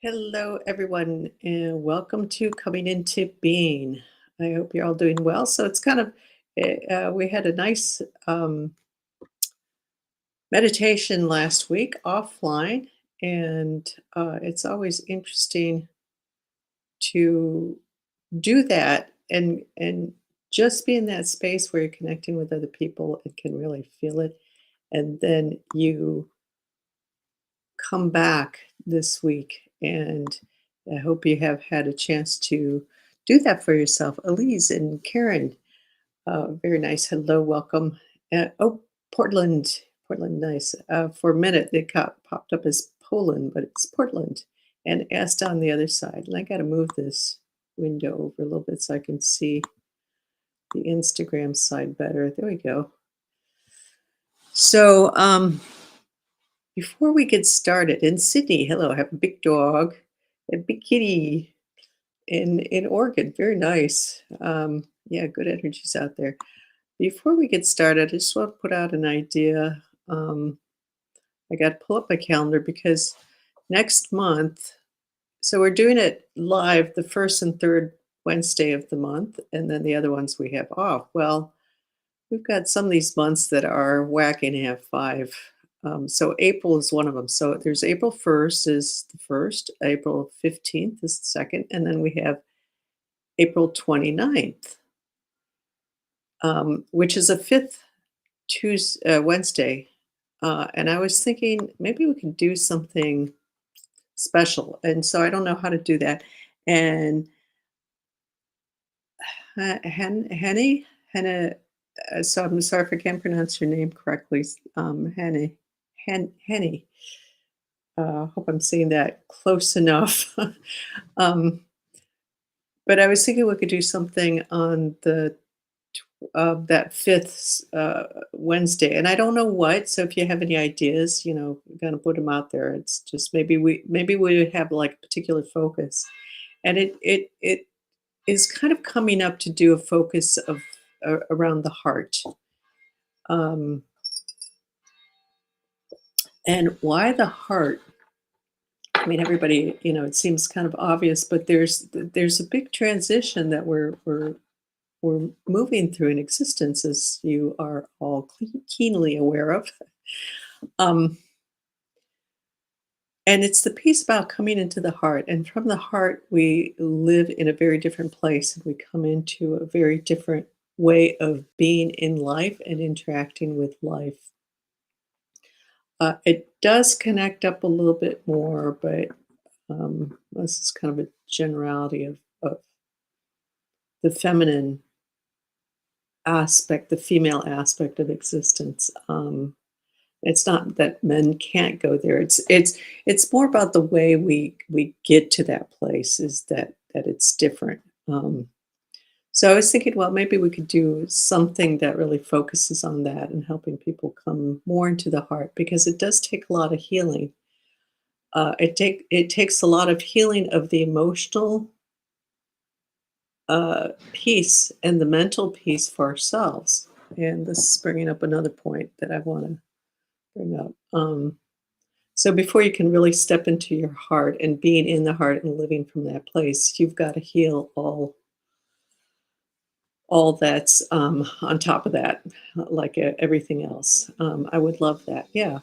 Hello, everyone, and welcome to Coming Into Being. I hope you're all doing well. So it's kind of, we had a nice meditation last week offline, and it's always interesting to do that and just be in that space where you're connecting with other people and can really feel it. And then you come back this week, and I hope you have had a chance to do that for yourself. Elise and Karen, very nice. Hello, welcome. Oh, Portland, Portland, nice. For a minute, it popped up as Poland, but it's Portland, and asked on the other side. And I got to move this window over a little bit so I can see the Instagram side better. There we go. So, before we get started, in Sydney, hello, I have a big dog, a big kitty in Oregon. Very nice. Yeah, good energies out there. Before we get started, I just want to put out an idea. Um, I got to pull up my calendar because next month, so we're doing it live the first and third Wednesday of the month, and then the other ones we have off. Well, we've got some of these months that are whack and have 5. So April is one of them. So there's April 1st is the first, April 15th is the second, and then we have April 29th, which is a fifth Wednesday. And I was thinking maybe we could do something special. And so I don't know how to do that. And Henny, so I'm sorry if I can't pronounce your name correctly. Henny. Hope I'm saying that close enough. um, but I was thinking we could do something on the that fifth Wednesday, and I don't know what. So if you have any ideas, gonna put them out there. It's just maybe we would have like a particular focus, and it is kind of coming up to do a focus of around the heart. Um, and why the heart? I mean, everybody, it seems kind of obvious, but there's a big transition that we're moving through in existence, as you are all keenly aware of. Um, and it's the piece about coming into the heart. And from the heart, we live in a very different place. And we come into a very different way of being in life and interacting with life. It does connect up a little bit more, but this is kind of a generality of the feminine aspect, the female aspect of existence. It's not that men can't go there. It's more about the way we get to that place is that it's different. So I was thinking, well, maybe we could do something that really focuses on that and helping people come more into the heart because it does take a lot of healing. It takes a lot of healing of the emotional piece and the mental piece for ourselves. And this is bringing up another point that I want to bring up. So before you can really step into your heart and being in the heart and living from that place, you've got to heal all that's on top of that, like everything else. I would love that. Yeah.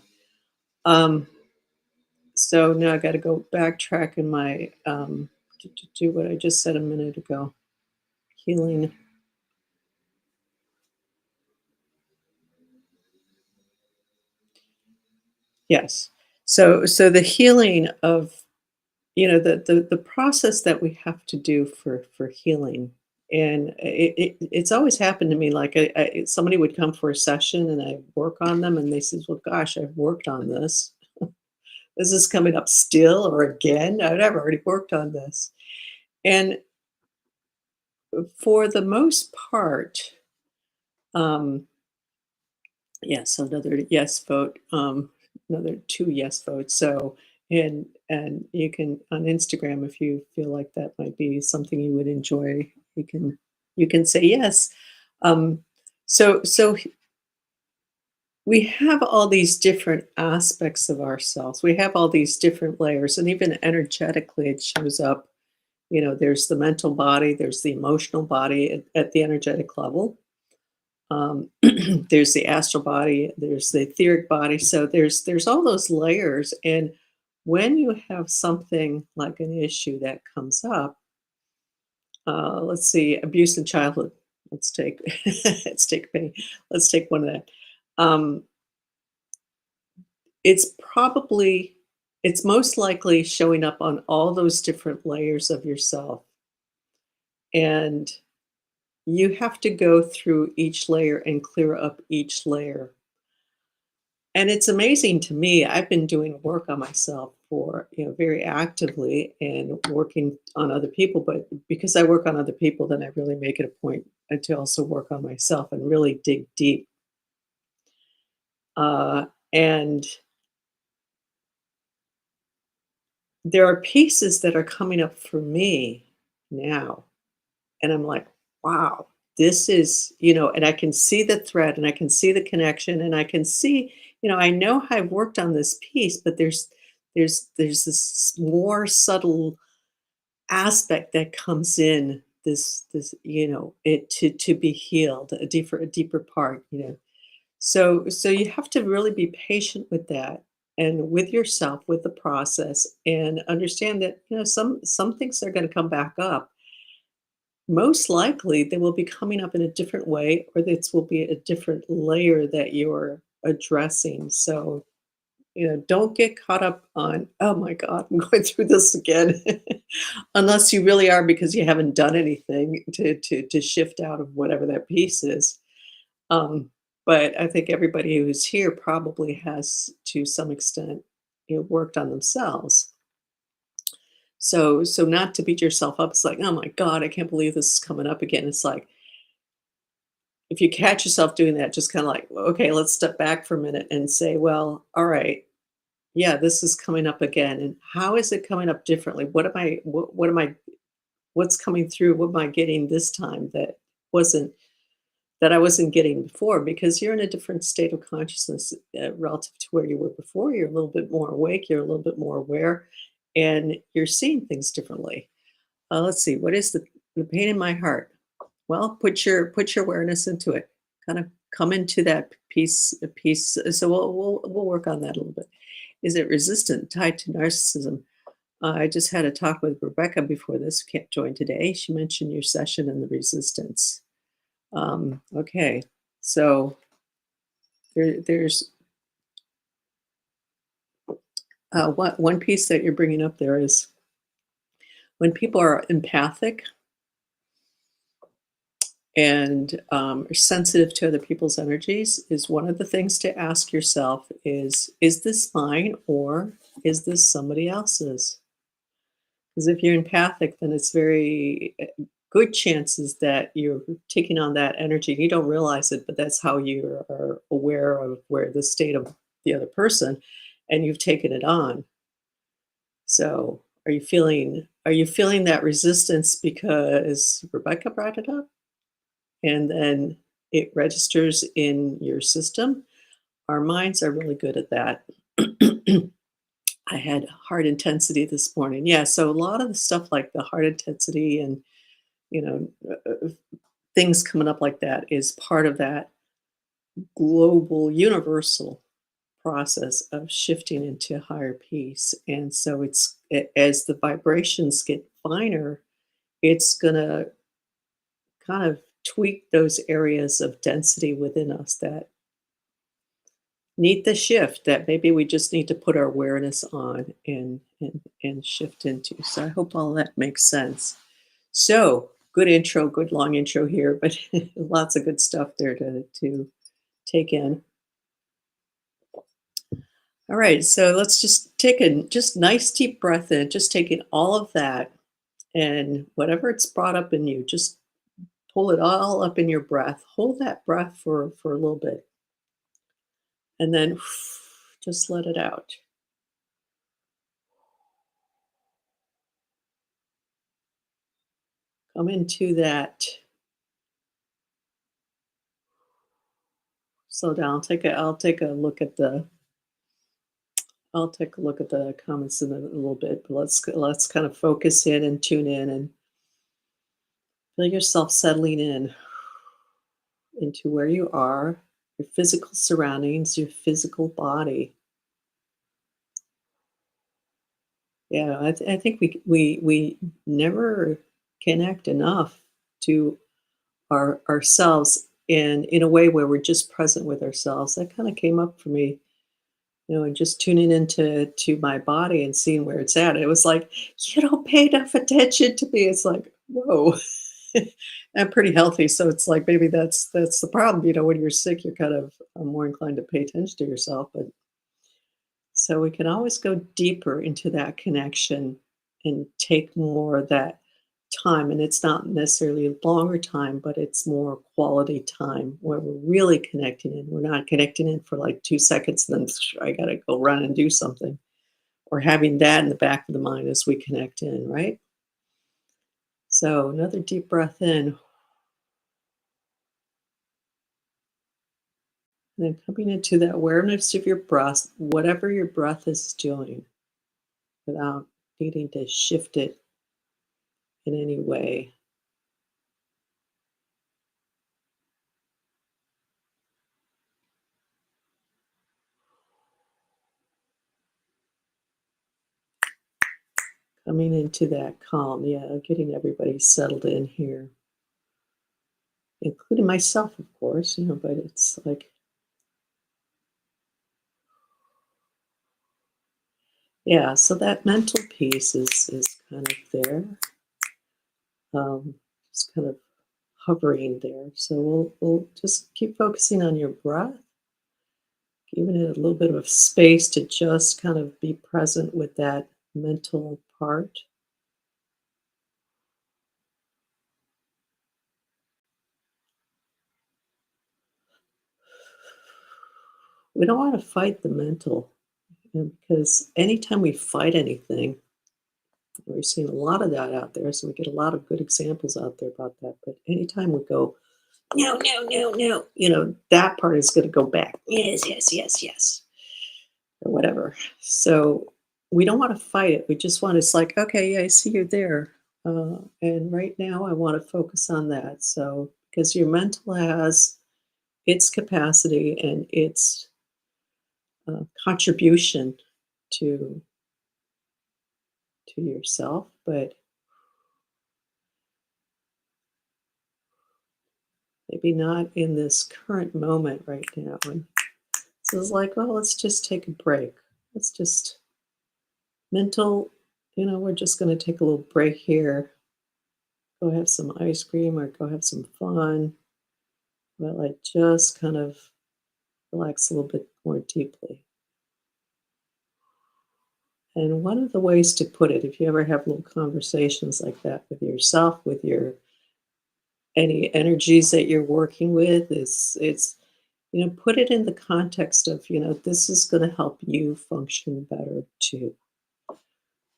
Um, so now I got to go backtrack in my to do what I just said a minute ago. Healing. Yes. So the healing of the process that we have to do for healing, and it's always happened to me. Like somebody would come for a session and I work on them and they says, well, gosh, I've worked on this. Is this coming up still or again? I've already worked on this. And for the most part, um yes, another yes vote, another 2 yes votes. So, and you can on Instagram, if you feel like that might be something you would enjoy, you can say yes. Um, so we have all these different aspects of ourselves. We have all these different layers, and even energetically, it shows up. There's the mental body, there's the emotional body at the energetic level. There's the astral body, there's the etheric body. So there's all those layers, and when you have something like an issue that comes up, let's see, abuse in childhood. Let's take let's take one of that. Um, It's probably it's most likely showing up on all those different layers of yourself, and you have to go through each layer and clear up each layer. And it's amazing to me, I've been doing work on myself for, very actively and working on other people, but because I work on other people, then I really make it a point to also work on myself and really dig deep. And there are pieces that are coming up for me now. And I'm like, wow, this is, and I can see the thread and I can see the connection and I can see, I know I've worked on this piece, but there's this more subtle aspect that comes in this, it to be healed, a deeper part. So you have to really be patient with that and with yourself, with the process, and understand that, some things are going to come back up. Most likely, they will be coming up in a different way, or this will be a different layer that you're addressing. So, don't get caught up on, oh my God, I'm going through this again. Unless you really are because you haven't done anything to shift out of whatever that piece is. Um, but I think everybody who's here probably has, to some extent, worked on themselves. So not to beat yourself up, it's like, "Oh my god, I can't believe this is coming up again." It's like, if you catch yourself doing that, just kinda like, "Well, okay, let's step back for a minute and say, well, alright, yeah, this is coming up again, and how is it coming up differently? What's coming through? What am I getting this time wasn't that I wasn't getting before?" Because you're in a different state of consciousness, relative to where you were before. You're a little bit more awake, you're a little bit more aware, and you're seeing things differently. Let's see, what is the pain in my heart? Well, put your awareness into it. Kind of come into that piece. So we'll work on that a little bit. Is it resistant, tied to narcissism? I just had a talk with Rebecca before this. Who can't join today. She mentioned your session and the resistance. Okay, so there's one piece that you're bringing up there is when people are empathic and are sensitive to other people's energies, is one of the things to ask yourself is this mine or is this somebody else's? Because if you're empathic, then it's very good chances that you're taking on that energy. You don't realize it, but that's how you are aware of where the state of the other person, and you've taken it on. So are you feeling that resistance because Rebecca brought it up? And then it registers in your system. Our minds are really good at that. I had heart intensity this morning. Yeah, so a lot of the stuff like the heart intensity and you know things coming up like that is part of that global, universal process of shifting into higher peace. And so as the vibrations get finer, it's gonna kind of tweak those areas of density within us that need the shift, that maybe we just need to put our awareness on and shift into. So I hope all that makes sense. So good intro, good long intro here, but lots of good stuff there to take in. All right, so let's just take a just nice deep breath in, just taking all of that and whatever it's brought up in you, just pull it all up in your breath. Hold that breath for a little bit, and then just let it out. Come into that slow down. I'll take a look at the comments in a little bit, but let's kind of focus in and tune in and feel yourself settling in into where you are, your physical surroundings, your physical body. Yeah, I think we never connect enough to ourselves in a way where we're just present with ourselves. That kind of came up for me, and just tuning into my body and seeing where it's at. It was like, you don't pay enough attention to me. It's like, whoa. I'm pretty healthy, so it's like maybe that's the problem. When you're sick, you're kind of more inclined to pay attention to yourself. But so we can always go deeper into that connection and take more of that time. And it's not necessarily a longer time, but it's more quality time where we're really connecting in. We're not connecting in for like 2 seconds and then I got to go run and do something. Or having that in the back of the mind as we connect in, right? So another deep breath in, and then coming into that awareness of your breath, whatever your breath is doing, without needing to shift it in any way. Coming into that calm, yeah, getting everybody settled in here, including myself, of course, but it's like, yeah, so that mental piece is kind of there, um, just kind of hovering there. So we'll just keep focusing on your breath, giving it a little bit of space to just kind of be present with that mental part. We don't want to fight the mental, because anytime we fight anything, we're seeing a lot of that out there. So we get a lot of good examples out there about that. But anytime we go, no, no, no, no, that part is going to go back. Yes, yes, yes, yes, or whatever. So we don't want to fight it. We just want, it's like, okay, yeah, I see you're there. And right now I want to focus on that. So, because your mental has its capacity and its contribution to yourself, but maybe not in this current moment right now. And so it's like, well, let's just take a break. Let's just mental, we're just going to take a little break here. Go have some ice cream or go have some fun. But like just kind of relax a little bit more deeply. And one of the ways to put it, if you ever have little conversations like that with yourself, with your any energies that you're working with, is it's put it in the context of, this is going to help you function better too.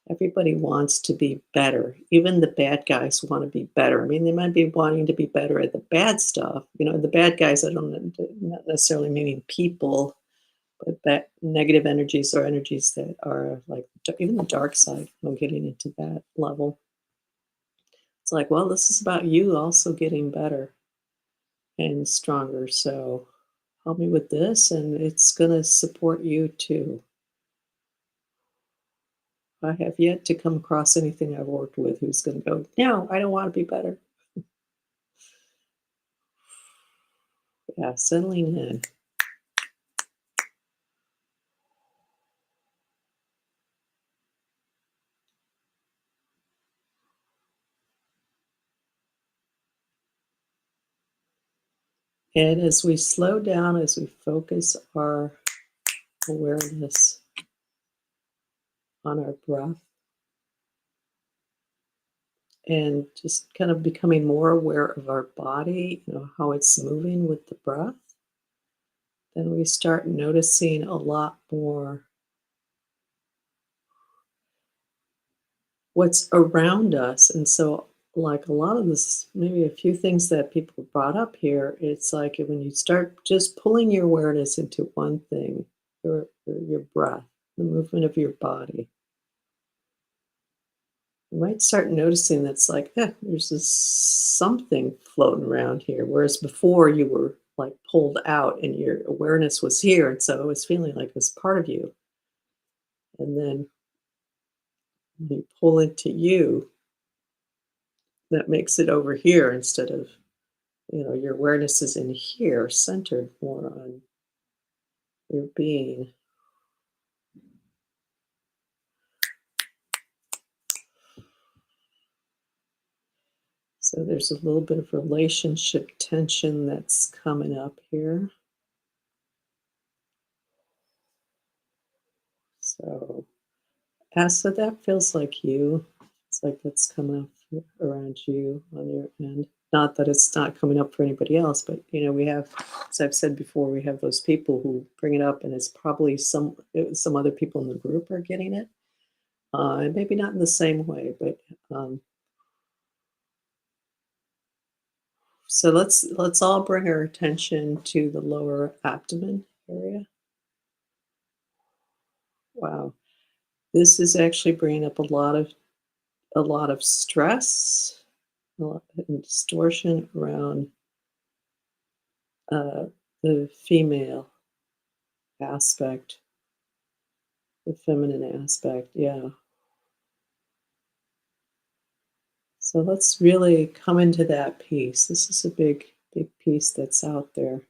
Everybody wants to be better. Even the bad guys want to be better. I mean, they might be wanting to be better at the bad stuff. The bad guys, I don't not necessarily meaning people, but negative energies or energies that are like even the dark side. Getting into that level. It's like, well, this is about you also getting better and stronger. So help me with this, and it's going to support you too. I have yet to come across anything I've worked with who's going to go, no, I don't want to be better. Yeah, settling in. And as we slow down, as we focus our awareness on our breath and just kind of becoming more aware of our body, how it's moving with the breath, then we start noticing a lot more what's around us. And so like a lot of this, maybe a few things that people brought up here, it's like when you start just pulling your awareness into one thing, your breath, the movement of your body, you might start noticing that's like, there's this something floating around here. Whereas before you were like pulled out and your awareness was here. And so it was feeling like it was part of you. And then you pull into you, that makes it over here instead of, your awareness is in here, centered more on your being. So there's a little bit of relationship tension that's coming up here. So so that feels like you. It's like that's coming up around you on your end. Not that it's not coming up for anybody else, but we have, as I've said before, we have those people who bring it up, and it's probably some other people in the group are getting it, and maybe not in the same way, but so let's all bring our attention to the lower abdomen area. Wow, this is actually bringing up a lot of stress, a lot and distortion around uh, the female aspect, the feminine aspect. Yeah. So let's really come into that piece. This is a big, big piece that's out there.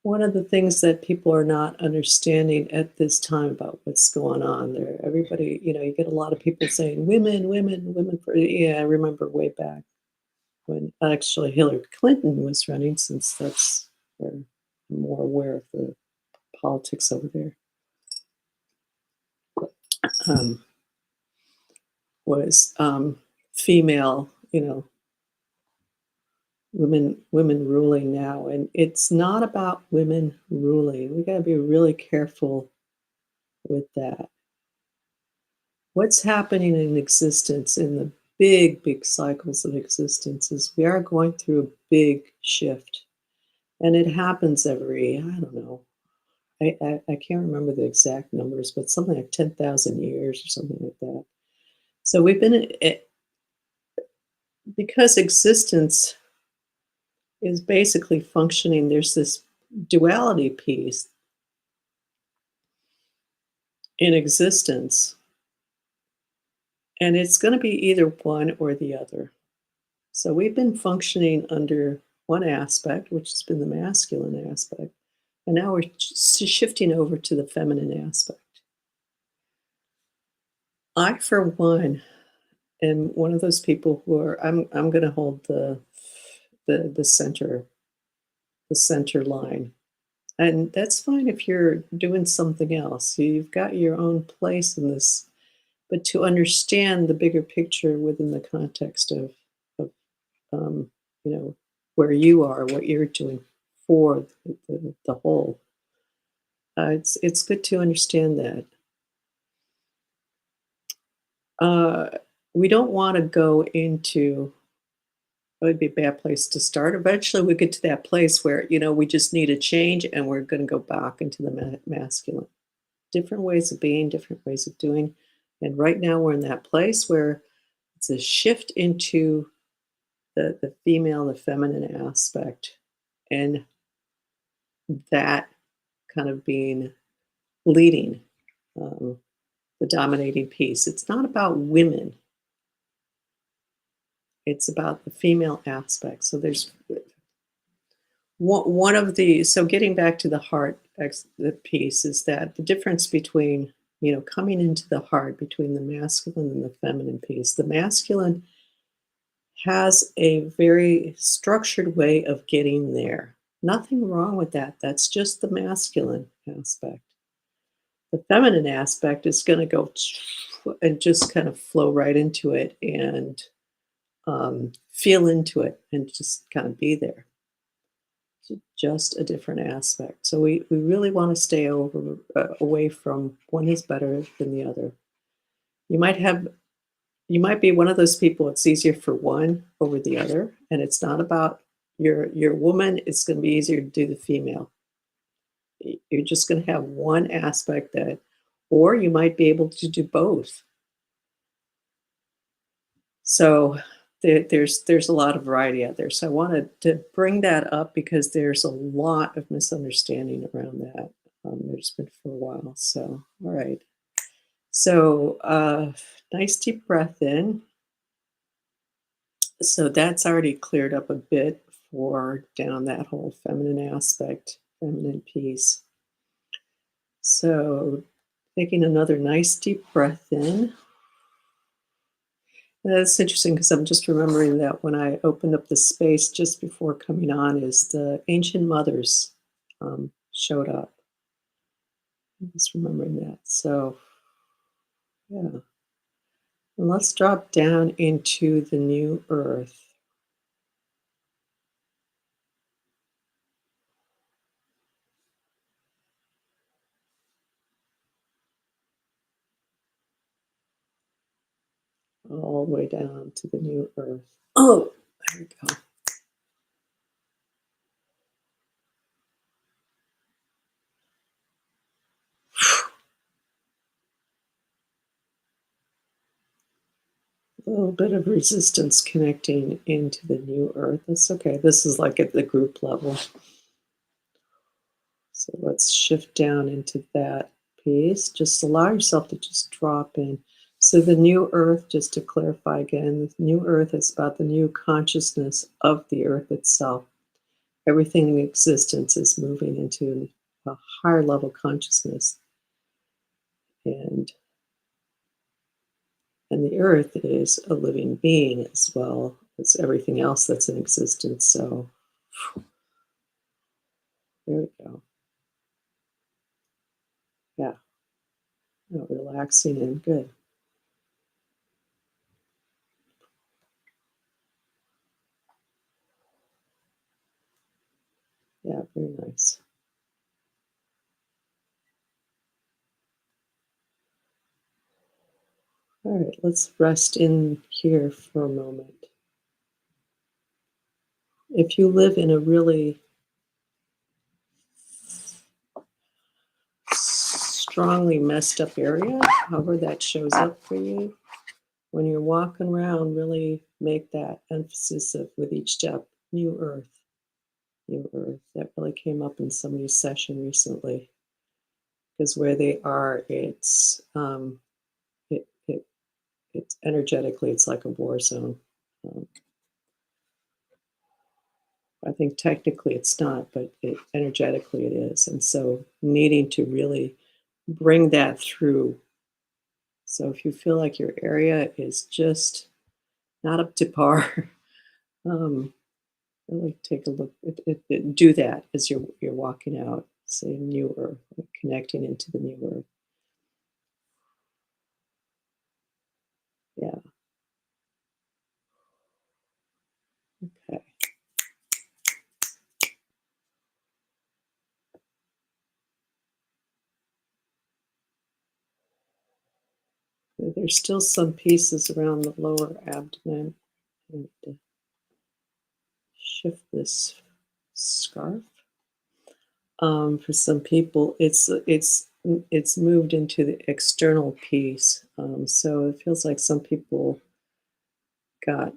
One of the things that people are not understanding at this time about what's going on there, everybody, you get a lot of people saying, women, women, women. Yeah, I remember way back when actually Hillary Clinton was running, since that's where I'm more aware of the politics over there, um, was female, women ruling now. And it's not about women ruling. We got to be really careful with that. What's happening in existence, in the big, big cycles of existence, is we are going through a big shift. And it happens every, I don't know, I can't remember the exact numbers, but something like 10,000 years or something like that. So we've been, because existence is basically functioning, there's this duality piece in existence, and it's going to be either one or the other. So we've been functioning under one aspect, which has been the masculine aspect, and now we're shifting over to the feminine aspect. I, for one, am one of those people who are, I'm going to hold the center line. And that's fine if you're doing something else. You've got your own place in this, but to understand the bigger picture within the context of um, you know, where you are, what you're doing for the whole. It's good to understand that. Uh, we don't want to go into, it would be a bad place to start. Eventually, we get to that place where we just need a change, and we're going to go back into the masculine. Different ways of being, different ways of doing, and right now we're in that place where it's a shift into the female, the feminine aspect, and that kind of being leading, um, the dominating piece. It's not about women, it's about the female aspect. So there's one of the, so getting back to the heart the piece, is that the difference between, coming into the heart, between the masculine and the feminine piece. The masculine has a very structured way of getting there. Nothing wrong with that. That's just the masculine aspect. The feminine aspect is going to go and just kind of flow right into it, and feel into it, and just kind of be there. Just a different aspect. So we really want to stay away from one is better than the other. You might have You might be one of those people, it's easier for one over the other, and it's not about your woman, it's gonna be easier to do the female. You're just gonna have one aspect that or you might be able to do both. So, there's a lot of variety out there. So I wanted to bring that up because there's a lot of misunderstanding around that. There's been for a while. So, all right. So, nice deep breath in. So that's already cleared up a bit for down that whole feminine aspect, feminine piece. So, taking another nice deep breath in. That's interesting because I'm just remembering that when I opened up the space just before coming on, is the ancient mothers showed up. I'm just remembering that. So, yeah. And let's drop down into the new earth, all the way down to the new earth. Oh, there we go. A little bit of resistance connecting into the new earth. That's okay. This is like at the group level. So let's shift down into that piece. Just allow yourself to just drop in. So the new earth, just to clarify again, the new earth is about the new consciousness of the earth itself. Everything in existence is moving into a higher level consciousness. And and the earth is a living being as well as everything else that's in existence. So there we go. Yeah, relaxing and good. Yeah, very nice. All right, let's rest in here for a moment. If you live in a really strongly messed up area, however that shows up for you, when you're walking around, really make that emphasis of with each step, new earth, new earth. That really came up in somebody's session recently because where they are, it it's energetically, it's like a war zone. Um, I think technically it's not, but energetically it is. And so needing to really bring that through. So if you feel like your area is just not up to par, um, really take a look. Do that as you're walking out, say new earth, like connecting into the new earth. Yeah. Okay. There's still some pieces around the lower abdomen. And shift this scarf. For some people, it's moved into the external piece. So it feels like some people got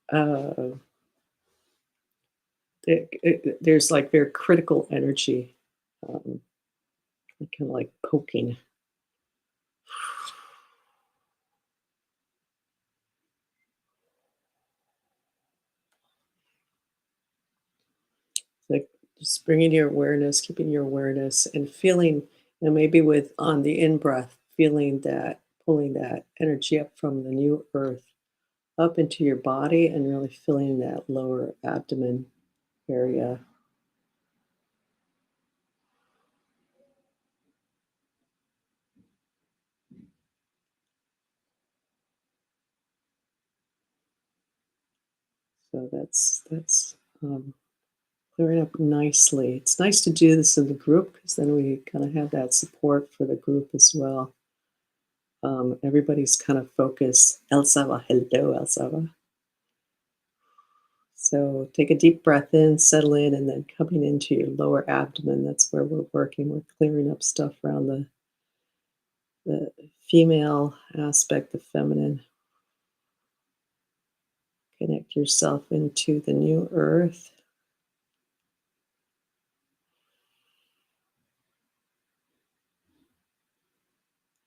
uh, there's like very critical energy, um, kind of like poking. Like just bringing your awareness, keeping your awareness, and feeling, maybe with on the in breath, feeling that pulling that energy up from the new earth up into your body and really feeling that lower abdomen area. So that's clearing up nicely. It's nice to do this in the group because then we kind of have that support for the group as well. Everybody's kind of focused. El Saba, hello, El Saba. So take a deep breath in, settle in, and then coming into your lower abdomen. That's where we're working. We're clearing up stuff around the female aspect, the feminine. Connect yourself into the new earth.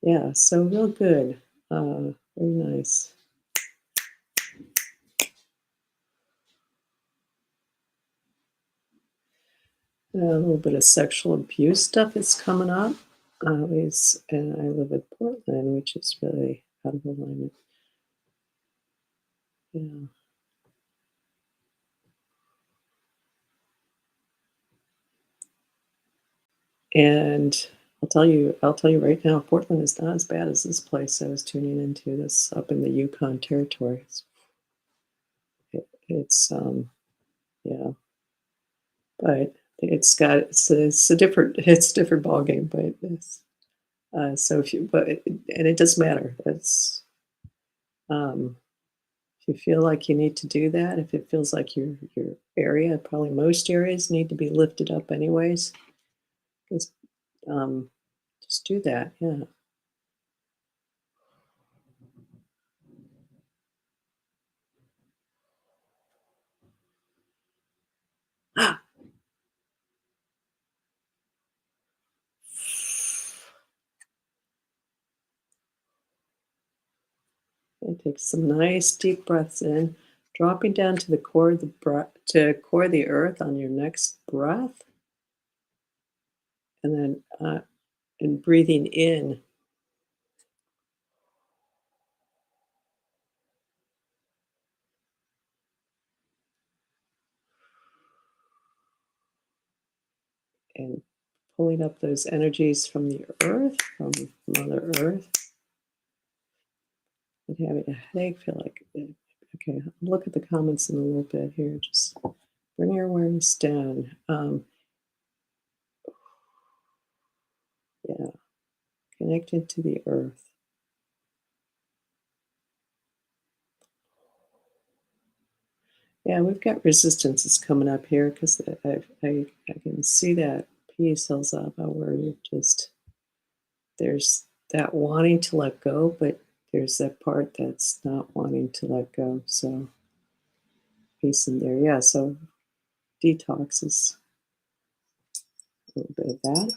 Yeah, so real good. Very nice. A little bit of sexual abuse stuff is coming up. And I live in Portland, which is really out of alignment. Yeah. And I'll tell you right now, Portland is not as bad as this place I was tuning into, this up in the Yukon territory. It's yeah, but it's a different it's a different ballgame, but so if you but and it doesn't matter. Um, if you feel like you need to do that, if it feels like your area, probably most areas need to be lifted up anyways, just, um, just do that, yeah. And take some nice deep breaths in, dropping down to the core of the breath, to core of the earth on your next breath, and then and breathing in and pulling up those energies from the earth, from Mother Earth, and having a headache. Feel like okay. I'll look at the comments in a little bit here. Just bring your awareness down. Yeah, connected to the earth. Yeah, we've got resistances coming up here because I can see that piece, Elzaba, where you're just there's that wanting to let go, but there's that part that's not wanting to let go. So peace in there. Yeah. So detox is a little bit of that.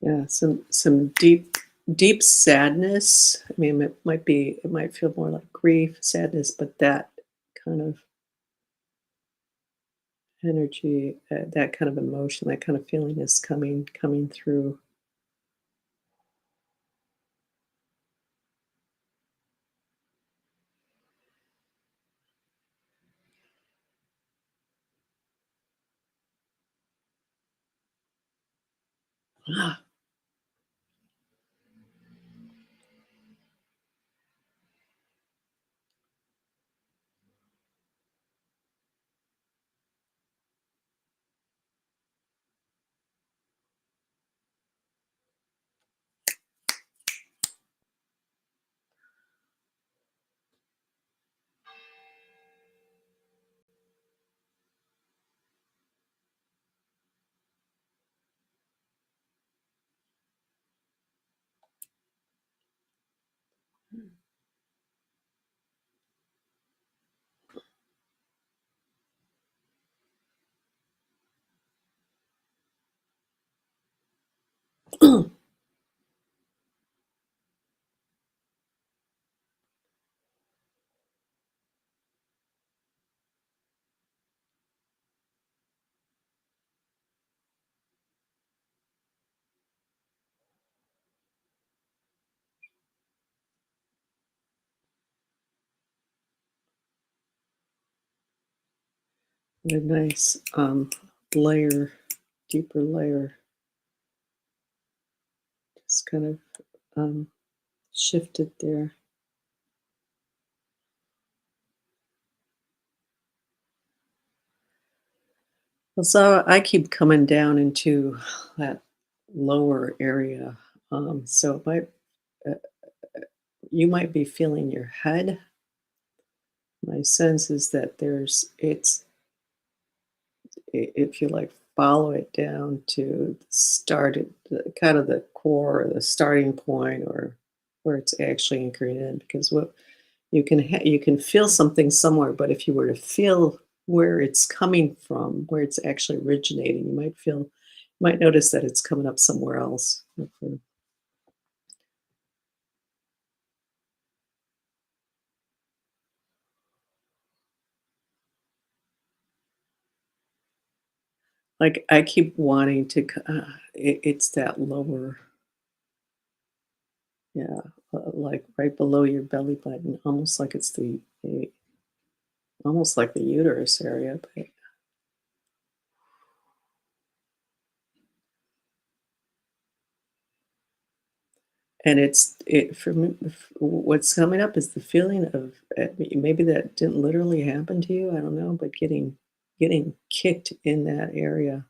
Yeah, some deep sadness. I mean, it might feel more like grief, sadness, but that kind of energy, that kind of emotion, that kind of feeling is coming through. A nice layer, deeper layer, just kind of um, shifted there. Well, so I keep coming down into that lower area. So it might, uh, you might be feeling your head. My sense is that if you like follow it down to the start, the kind of the core, or the starting point, or where it's actually anchored in. Because what you can feel something somewhere, but if you were to feel where it's coming from, where it's actually originating, you might notice that it's coming up somewhere else. Mhm. Like, I keep wanting to it's that lower, yeah, like, right below your belly button, almost like it's almost like the uterus area, but and it for me, what's coming up is the feeling of, maybe that didn't literally happen to you, I don't know, but getting kicked in that area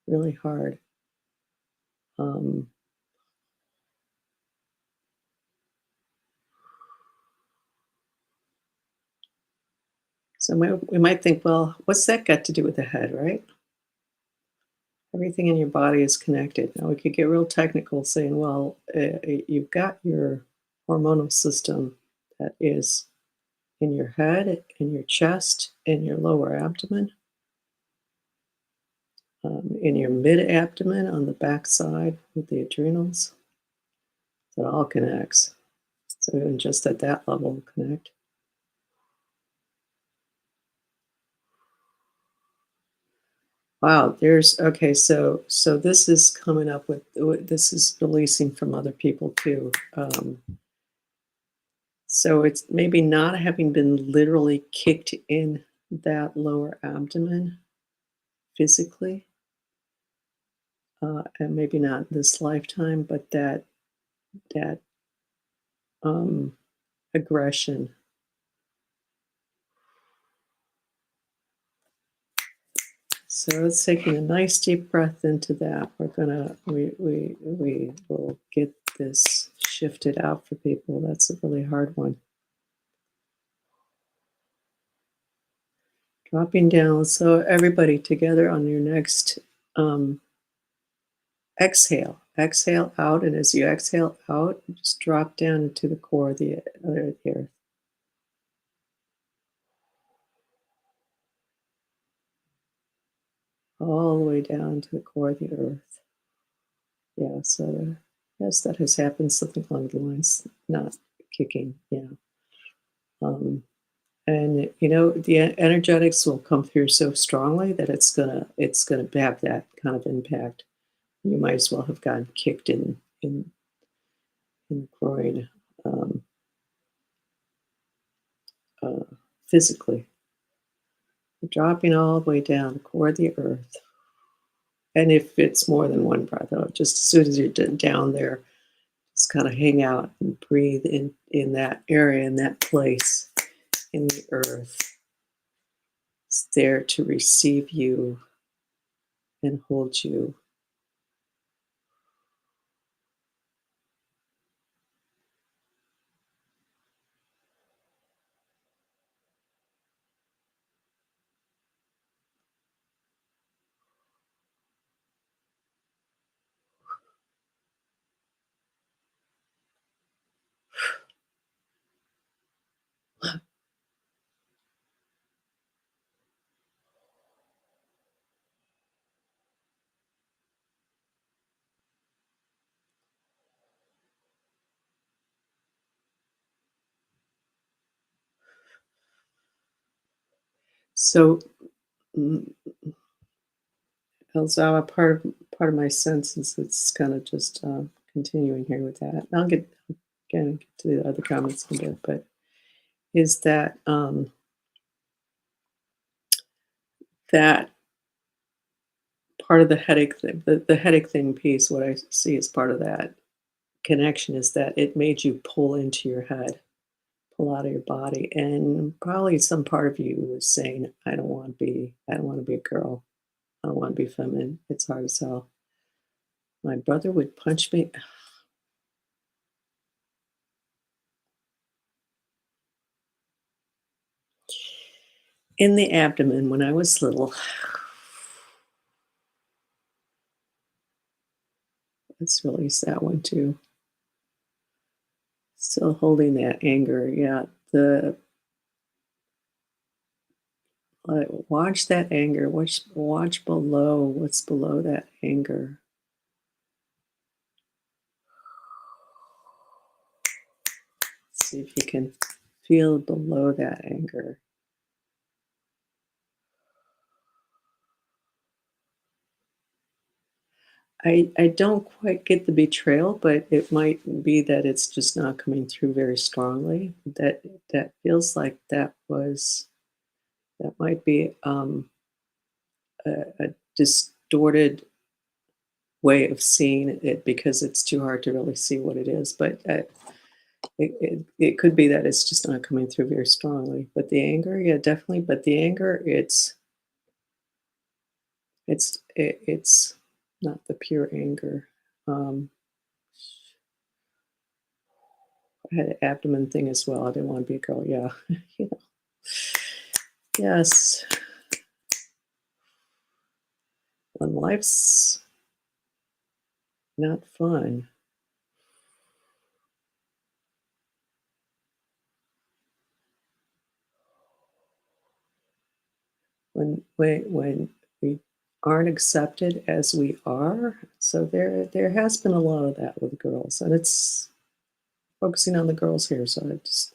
really hard. Um, so we might think, well, what's that got to do with the head, right? Everything in your body is connected. Now we could get real technical, saying, well, you've got your hormonal system that is in your head, in your chest, in your lower abdomen, in your mid abdomen on the back side with the adrenals. So it all connects. So even just at that level, connect. Wow, there's okay. So this is coming up with this is releasing from other people too. So it's maybe not having been literally kicked in that lower abdomen physically, and maybe not this lifetime, but that um, aggression. So it's taking a nice deep breath into that. We will get this shifted out for people. That's a really hard one. Dropping down. So everybody together on your next um, exhale. Exhale out, and as you exhale out, just drop down into the core of the earth, all the way down to the core of the earth. Yeah. So yes, that has happened. Something along the lines, not kicking. Yeah. Um, and the energetics will come through so strongly that it's gonna have that kind of impact. You might as well have gotten kicked in the groin, um, uh, physically. Dropping all the way down the core of the earth. And if it's more than one breath out, just as soon as you're down there, just kind of hang out and breathe in that area, in that place in the earth. It's there to receive you and hold you. So, mm, so a part of my senses, it's kind of just continuing here with that. I'll get again get to the other comments in a bit, but is that that part of the headache thing, the headache thing piece? What I see as part of that connection is that it made you pull into your head, pull out of your body, and probably some part of you was saying, I don't want to be a girl. I don't want to be feminine. It's hard as hell. My brother would punch me in the abdomen when I was little. Let's release that one too. Still holding that anger. Yeah, the watch that anger. Watch below. What's below that anger? See if you can feel below that anger. I don't quite get the betrayal, but it might be that it's just not coming through very strongly. That feels like that might be a distorted way of seeing it because it's too hard to really see what it is. But it could be that it's just not coming through very strongly. But the anger, yeah, definitely. But the anger, it's not the pure anger. Um, I had an abdomen thing as well. I didn't want to be a girl. Yeah, you know. Yes, when life's not fun, when we aren't accepted as we are. So there has been a lot of that with girls, and it's focusing on the girls here. So it's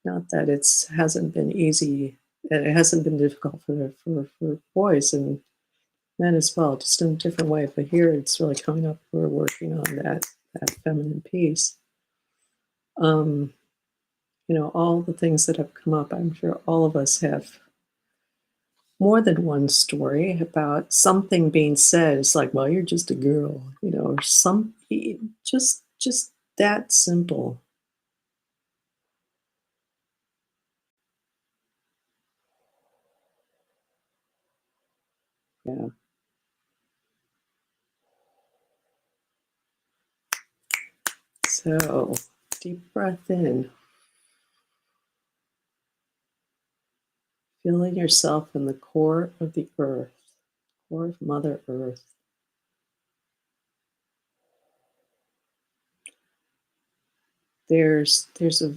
not that it's hasn't been easy. And it hasn't been difficult for boys and men as well, just in a different way. But here it's really coming up. We're working on that feminine piece. Um, all the things that have come up. I'm sure all of us have more than one story about something being said. It's like, well, you're just a girl, or just that simple. Yeah. So deep breath in, feeling yourself in the core of the earth, core of Mother Earth. There's a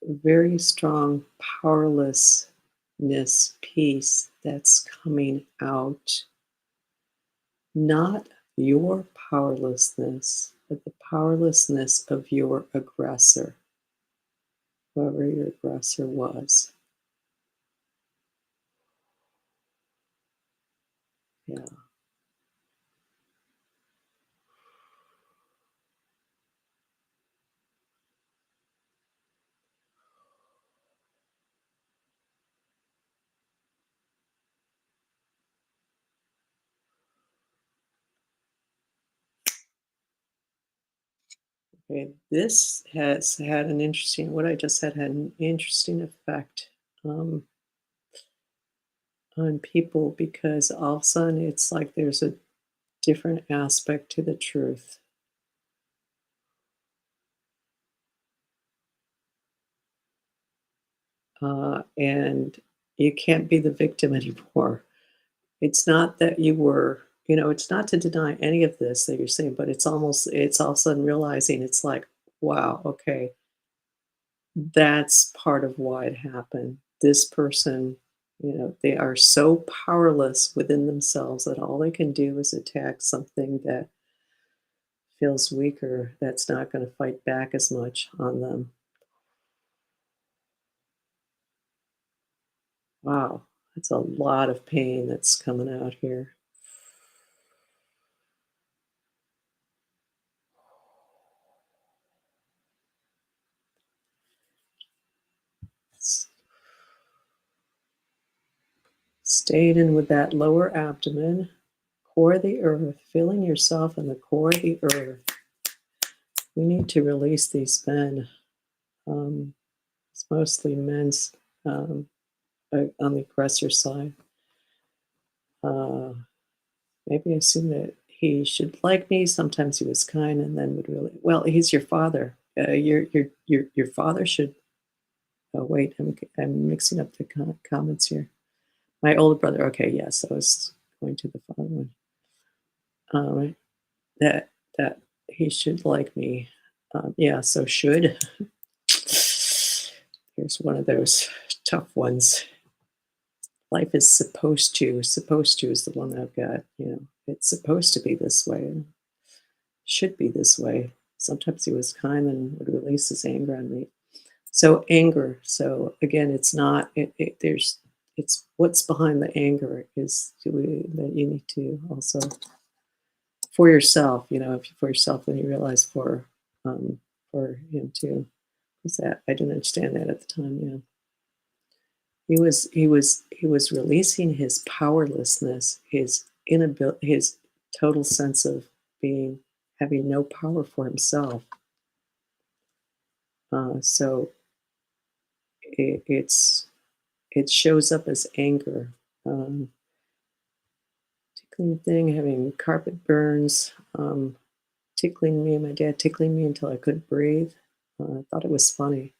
very strong powerlessness piece that's coming out. Not your powerlessness, but the powerlessness of your aggressor, whoever your aggressor was. Yeah. Okay. This has had an interesting, what I just said had an interesting effect um, on people because all of a sudden it's like there's a different aspect to the truth. And you can't be the victim anymore. It's not that you were, it's not to deny any of this that you're saying, but it's all of a sudden realizing it's like, wow, okay, that's part of why it happened. This person, they are so powerless within themselves that all they can do is attack something that feels weaker, that's not going to fight back as much on them. Wow, that's a lot of pain that's coming out here. S- Staying in with that lower abdomen, core of the earth, feeling yourself in the core of the earth. We need to release these men. Um, it's mostly men's on the aggressor side. Uh, Maybe assume that he should like me. Sometimes he was kind, and then would really well. He's your father. Your father should. Oh wait, I'm mixing up the comments here. My older brother. Okay, yes, I was going to the father one. Um, that that he should like me. Yeah, so should. Here's one of those tough ones. Life is supposed to. Supposed to is the one that I've got. It's supposed to be this way. Should be this way. Sometimes he was kind and would release his anger on me. So anger. So again, it's not. There's. It's what's behind the anger is that you need to also for yourself. If for yourself, then you realize for him too. Is that I didn't understand that at the time. Yeah, he was releasing his powerlessness, his inability, his total sense of being having no power for himself. So it shows up as anger, tickling thing, having carpet burns, tickling me, my dad tickling me until I couldn't breathe. I thought it was funny.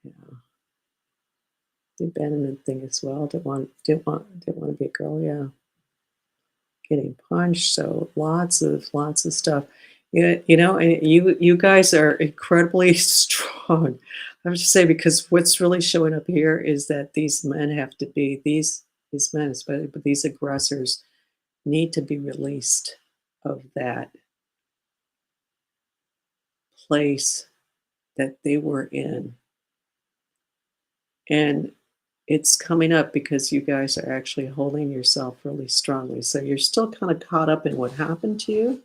Yeah, the abandonment thing as well. Didn't want to be a girl. Yeah, getting punched. So lots of stuff. Yeah, and you guys are incredibly strong. I have to say because what's really showing up here is that these men have to be these men, especially but these aggressors need to be released of that place that they were in. And it's coming up because you guys are actually holding yourself really strongly. So you're still kind of caught up in what happened to you,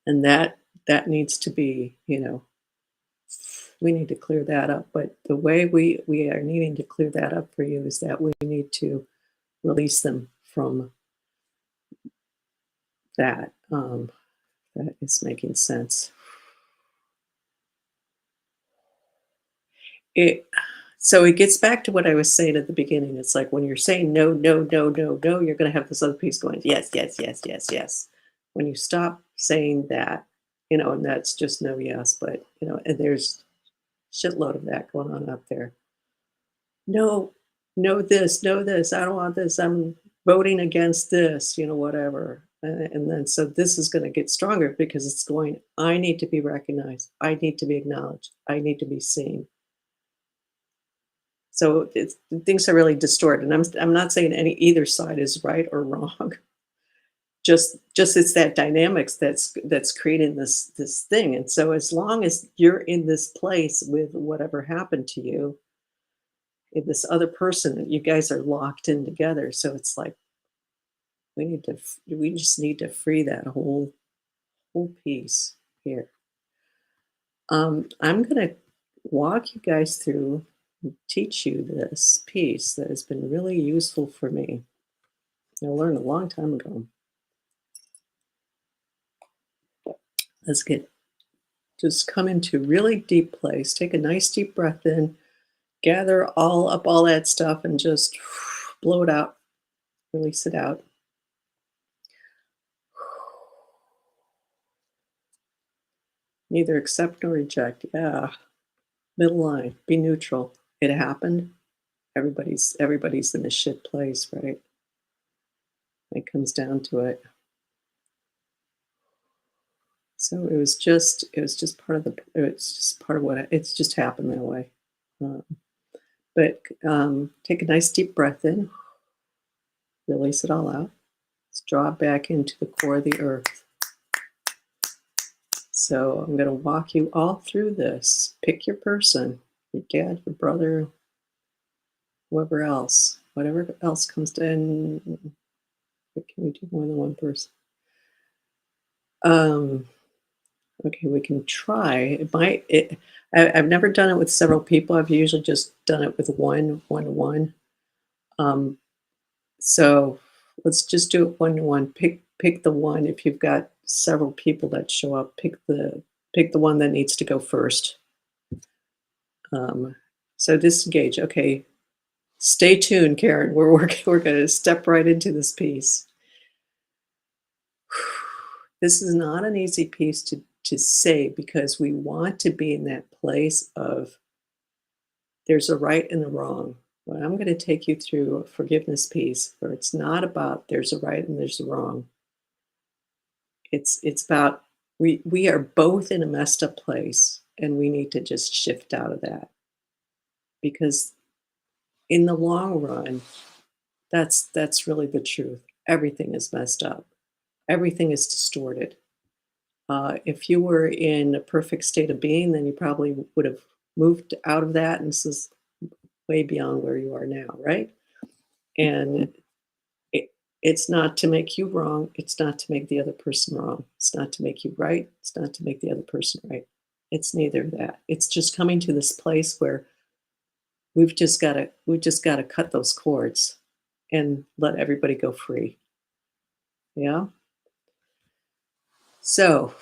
and that needs to be, we need to clear that up. But the way we are needing to clear that up for you is that we need to release them from that. That is making sense. It so it gets back to what I was saying at the beginning. It's like when you're saying no, no, no, no, no, you're going to have this other piece going yes, yes, yes, yes, yes. When you stop saying that, and that's just no, yes, but and there's shitload of that going on out there. No, no this, no this, I don't want this, I'm voting against this, whatever. And then so this is going to get stronger because it's going, I need to be recognized. I need to be acknowledged. I need to be seen. So things are really distorted. And I'm not saying either side is right or wrong. Just it's that dynamics that's creating this thing. And so as long as you're in this place with whatever happened to you, this other person, you guys are locked in together. So it's like we just need to free that whole piece here. I'm gonna walk you guys through, teach you this piece that has been really useful for me. I learned a long time ago. Let's get just come into really deep place. Take a nice deep breath in, gather all that stuff, and just blow it out. Release it out. Neither accept nor reject. Yeah. Middle line. Be neutral. It happened. Everybody's in a shit place, right? It comes down to it. So it was just part of it's just part of it's just happened that way. Um, but take a nice deep breath in, release it all out. Let's draw it back into the core of the earth. So I'm going to walk you all through this. Pick your person, your dad, your brother, whatever else comes in. But can we do more than one person? Um, okay, we can try. I've never done it with several people. I've usually just done it with one to one. Um, so let's just do it one to one. Pick the one. If you've got several people that show up, pick the one that needs to go first. Um, so disengage. Okay, stay tuned, Karen. We're working. We're going to step right into this piece. This is not an easy piece to say because we want to be in that place of there's a right and a wrong. Well, I'm going to take you through a forgiveness piece where it's not about there's a right and there's a wrong. It's about we are both in a messed up place and we need to just shift out of that because in the long run, that's really the truth. Everything is messed up. Everything is distorted. If you were in a perfect state of being, then you probably would have moved out of that, and this is way beyond where you are now, right? And it's not to make you wrong. It's not to make the other person wrong. It's not to make you right. It's not to make the other person right. It's neither of that. It's just coming to this place where we've just got to cut those cords and let everybody go free. Yeah. So,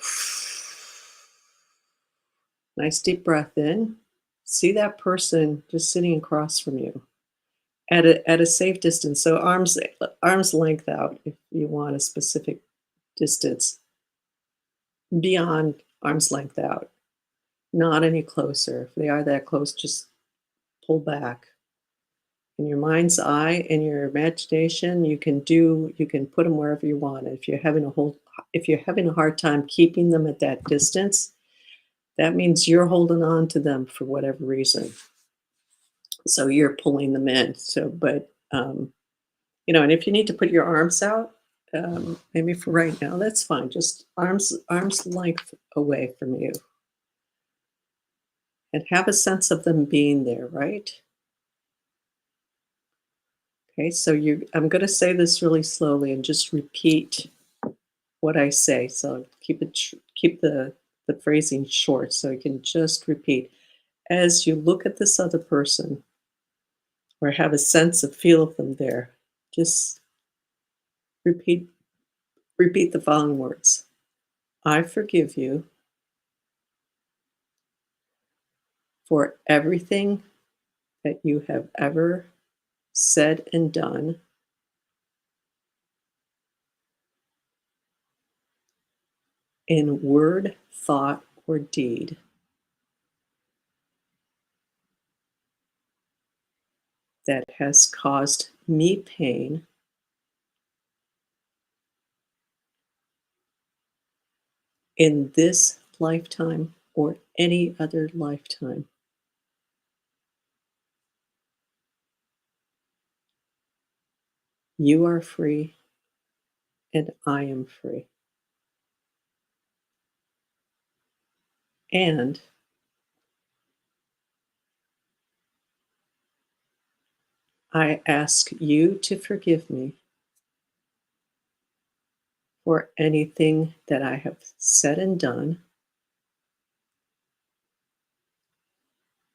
nice deep breath in. See that person just sitting across from you at a safe distance. So arms length out if you want a specific distance beyond arm's length out, not any closer. If they are that close, just pull back. In your mind's eye, in your imagination, you can put them wherever you want. If you're having a hard time keeping them at that distance, that means you're holding on to them for whatever reason. So you're pulling them in. And if you need to put your arms out, maybe for right now, that's fine. Just arms length away from you, and have a sense of them being there, right? Okay, so I'm going to say this really slowly and just repeat what I say. So keep the phrasing short, so you can just repeat as you look at this other person or have a sense of feel of them there. Just repeat repeat the following words: I forgive you for everything that you have ever said and done in word, thought, or deed that has caused me pain in this lifetime or any other lifetime. You are free and I am free. And I ask you to forgive me for anything that I have said and done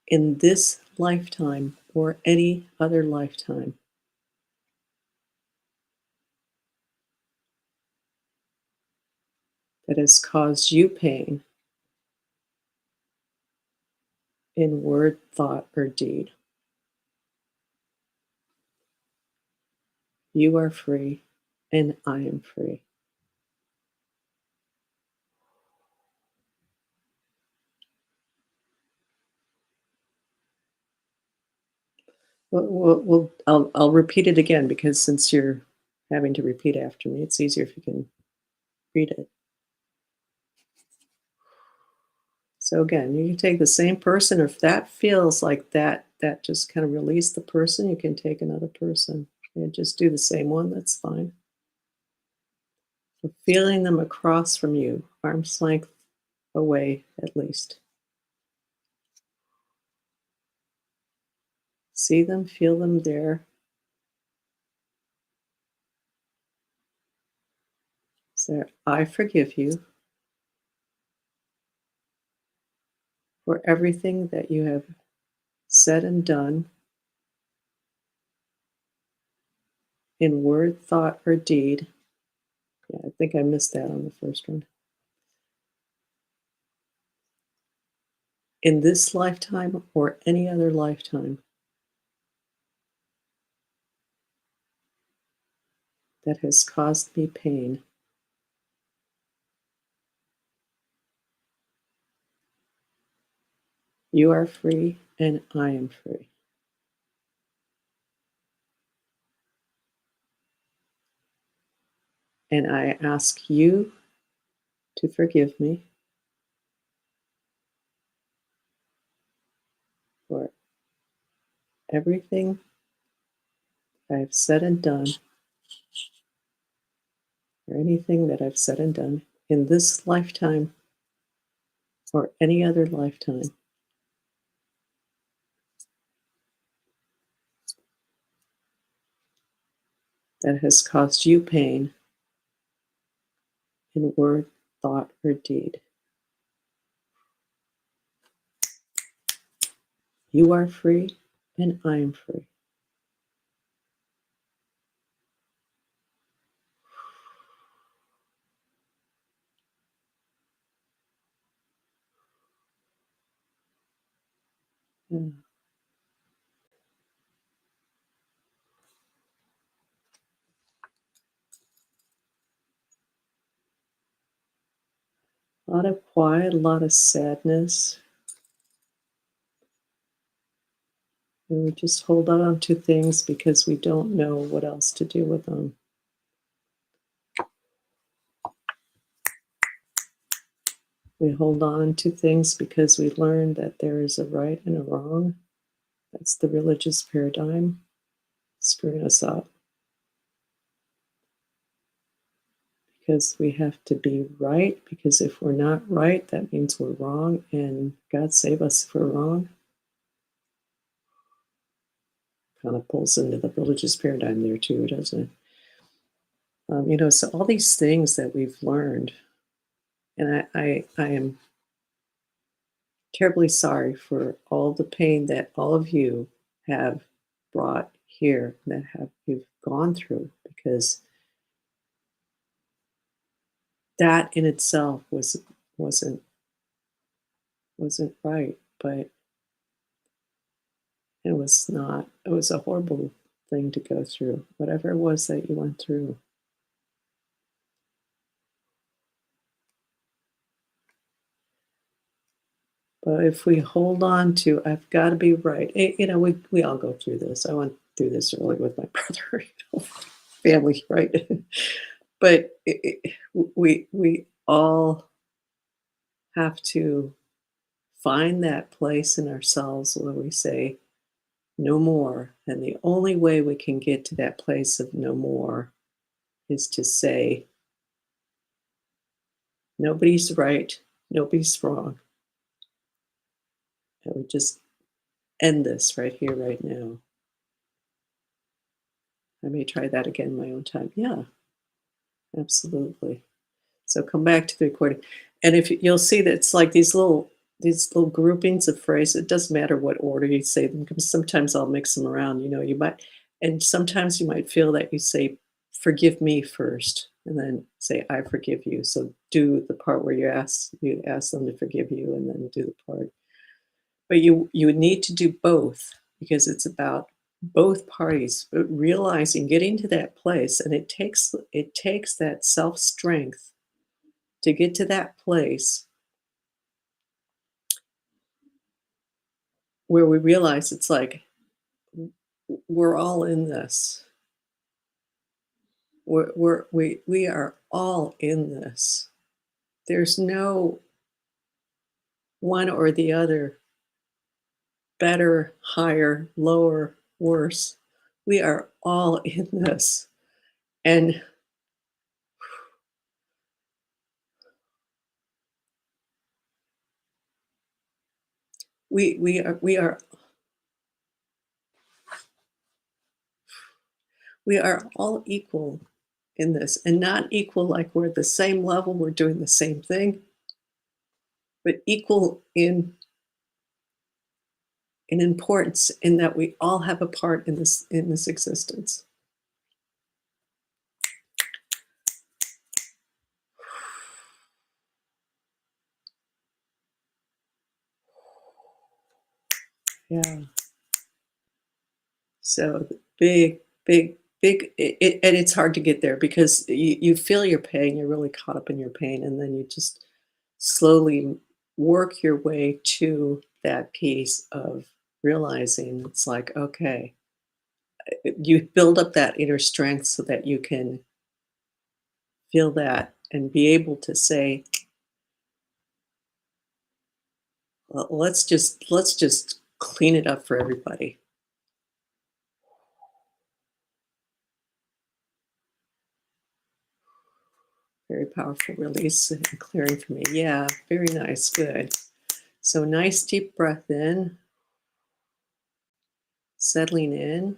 in this lifetime or any other lifetime that has caused you pain in word, thought, or deed. You are free and I am free. I'll repeat it again because since you're having to repeat after me, it's easier if you can read it. So again, you can take the same person, or if that feels like that just kind of release the person, you can take another person and just do the same one. That's fine. So feeling them across from you, arm's length away at least. See them, feel them there. So I forgive you for everything that you have said and done in word, thought, or deed. Yeah, I think I missed that on the first one. In this lifetime or any other lifetime that has caused me pain. You are free and I am free. And I ask you to forgive me for everything I've said and done, or anything that I've said and done in this lifetime or any other lifetime that has caused you pain in word, thought, or deed. You are free and I am free. Yeah. A lot of quiet, a lot of sadness. And we just hold on to things because we don't know what else to do with them. We hold on to things because we learned that there is a right and a wrong. That's the religious paradigm screwing us up because we have to be right. Because if we're not right, that means we're wrong. And God save us if we're wrong. Kind of pulls into the religious paradigm there too, doesn't it? So all these things that we've learned, and I am terribly sorry for all the pain that all of you have brought here, that have you've gone through, because that in itself wasn't wasn't right, but it was a horrible thing to go through, whatever it was that you went through. But if we hold on to, I've got to be right, we all go through this. I went through this early with my brother, family, right? But we all have to find that place in ourselves where we say, no more. And the only way we can get to that place of no more is to say, nobody's right, nobody's wrong. And we just end this right here, right now. I may try that again in my own time. Yeah, absolutely. So come back to the recording. And if you'll see that it's like these little groupings of phrases. It doesn't matter what order you say them, because sometimes I'll mix them around. You might, and sometimes you might feel that you say, forgive me first, and then say, I forgive you. So do the part where you ask them to forgive you, and then do the part. But you would need to do both, because it's about both parties realizing, getting to that place, and it takes that self strength to get to that place where we realize it's like, we're all in this. We are all in this. There's no one or the other, better, higher, lower, worse. We are all in this. And we are we are all equal in this, and not equal like we're at the same level, we're doing the same thing, but equal in importance in that we all have a part in this existence. Yeah. So and it's hard to get there because you feel your pain, you're really caught up in your pain, and then you just slowly work your way to that piece of realizing it's like, okay, you build up that inner strength so that you can feel that and be able to say, well, let's just clean it up for everybody. Very powerful release and clearing for me. Yeah, very nice. Good. So nice deep breath in, settling in.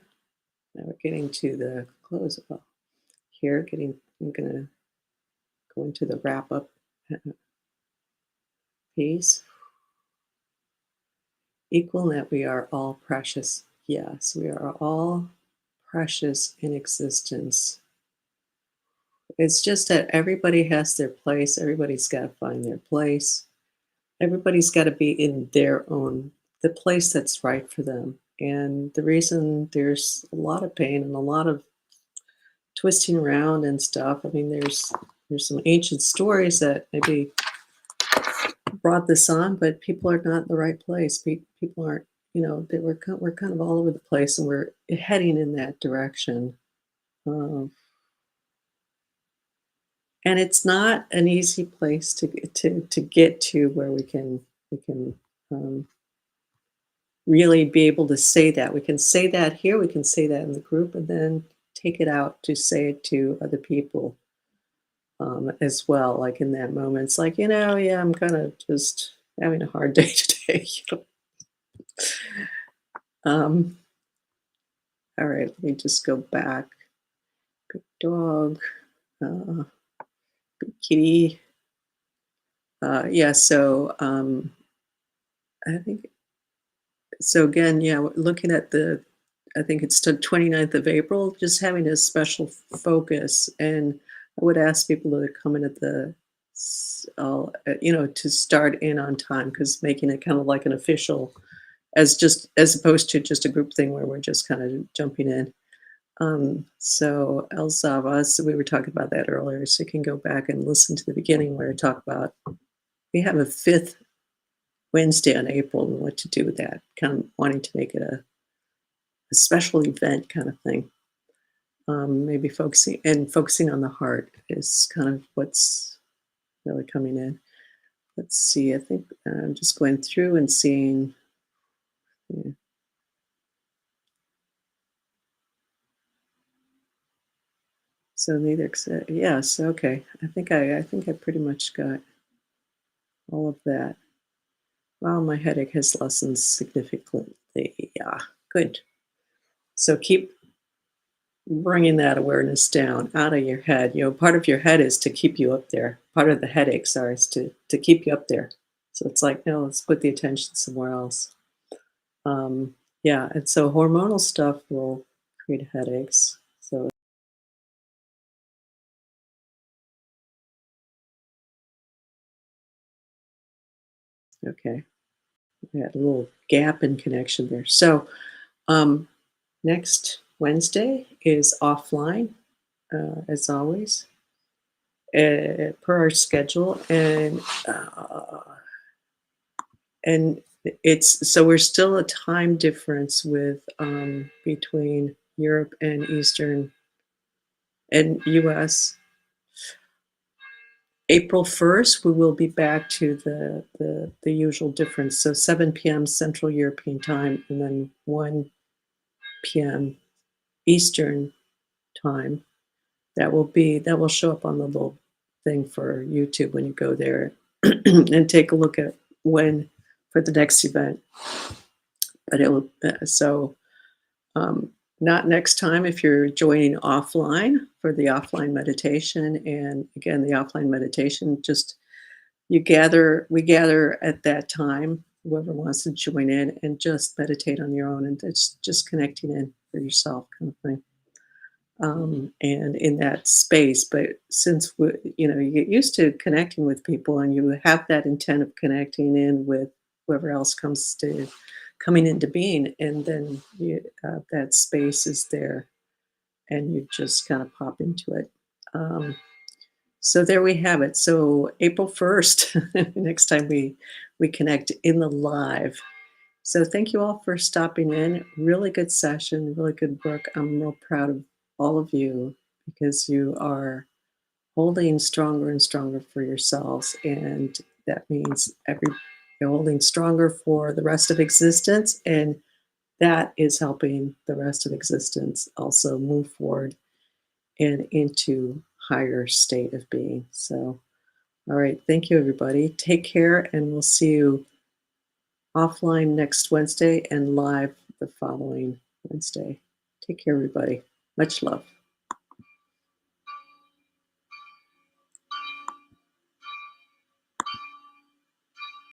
Now we're getting to the close. Well, here, I'm gonna go into the wrap up piece. Equal that we are all precious. Yes, we are all precious in existence. It's just that everybody has their place. Everybody's got to find their place. Everybody's got to be in their own, the place that's right for them. And the reason there's a lot of pain and a lot of twisting around and stuff. I mean, there's some ancient stories that maybe brought this on, but people are not in the right place. People aren't, we're kind of all over the place, and we're heading in that direction. Um, and it's not an easy place to get to where we can um, really be able to say that. We can say that here, we can say that in the group, and then take it out to say it to other people as well. Like in that moment, it's like, yeah, I'm kind of just having a hard day today. Um, all right, let me just go back. Big dog, uh, big kitty. Yeah, so I think so. Again, yeah, we're looking at I think it's the 29th of April, just having a special focus. And I would ask people to come in at to start in on time, because making it kind of like an official, as opposed to just a group thing where we're just kind of jumping in. So El Zava, so we were talking about that earlier, so you can go back and listen to the beginning where I talk about we have a fifth Wednesday in April and what to do with that, kind of wanting to make it a special event kind of thing. Maybe focusing on the heart is kind of what's really coming in. Let's see, I think I'm just going through and seeing. Yeah. So neither, yes, okay. I think I pretty much got all of that. Well, my headache has lessened significantly. Yeah, good. So keep bringing that awareness down out of your head. Part of your head is to keep you up there. Part of the headache, sorry, is to keep you up there. So it's like, no, let's put the attention somewhere else. Yeah, and so hormonal stuff will create headaches. So, okay, we had a little gap in connection there. So, um, next Wednesday is offline, as always, per our schedule, and it's so we're still a time difference with between Europe and Eastern and U.S. April 1st, we will be back to the usual difference. So 7 p.m. Central European time, and then 1 p.m. Eastern time. That will show up on the little thing for YouTube when you go there and take a look at when for the next event. But it will so um, not next time if you're joining offline for the offline meditation. And again, the offline meditation, just we gather at that time, whoever wants to join in and just meditate on your own. And it's just connecting in for yourself kind of thing. And in that space. But since you get used to connecting with people, and you have that intent of connecting in with whoever else coming into being, and then that space is there, and you just kind of pop into it. Um, so there we have it. So April 1st, next time we connect in the live. So thank you all for stopping in. Really good session, really good work. I'm real proud of all of you because you are holding stronger and stronger for yourselves. And that means you're holding stronger for the rest of existence. And that is helping the rest of existence also move forward and into higher state of being. So, all right. Thank you, everybody. Take care, and we'll see you offline next Wednesday and live the following Wednesday. Take care, everybody. Much love.